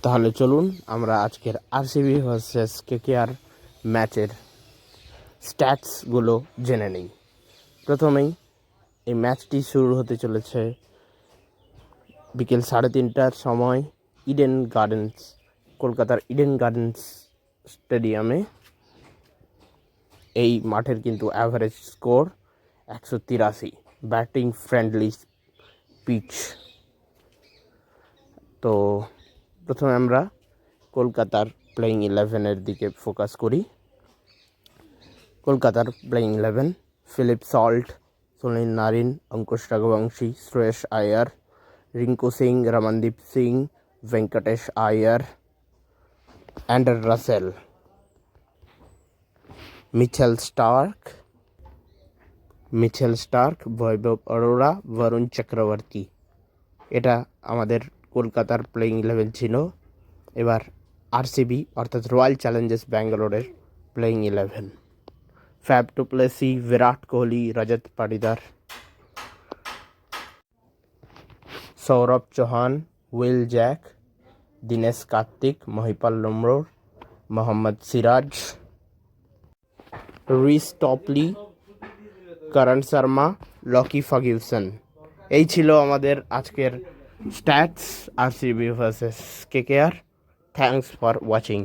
তাহলে চলুন আমরা আজকের আরসিবি ভার্সেস কেকেআর ম্যাচের স্ট্যাটসগুলো জেনে নিই। প্রথমেই এই ম্যাচটি শুরু হতে চলেছে বিকেল 3:30টার সময় ইডেন গার্ডেন্স, কলকাতার ইডেন গার্ডেন্স স্টেডিয়ামে। এই মাঠের কিন্তু average score 183, batting friendly pitch. তো প্রথমে আমরা কলকাতার প্লেয়িং 11-এর দিকে ফোকাস করি। কলকাতার playing 11: Philip Salt, Sunil Narine, Angkrish Raghuvanshi, Shreyas Iyer, Rinku Singh, Ramandeep Singh, Venkatesh Iyer, Andre Russell, Mitchell Starc, Vaibhav Arora, Varun Chakravarthy. এটা আমাদের কলকাতার প্লেয়িং 11 ছিল। এবার আরসিবি অর্থাৎ রয়্যাল চ্যালেঞ্জার্স ব্যাঙ্গালোরের playing 11: Faf du Plessis, Virat Kohli, Rajat Patidar, Saurav Chauhan, Will Jacks, Dinesh Karthik, Mahipal Lomror, Mohammed Siraj, Reece Topley, Karn Sharma, Lockie Ferguson. এই ছিল আমাদের আজকের stats RCB versus KKR. Thanks for watching.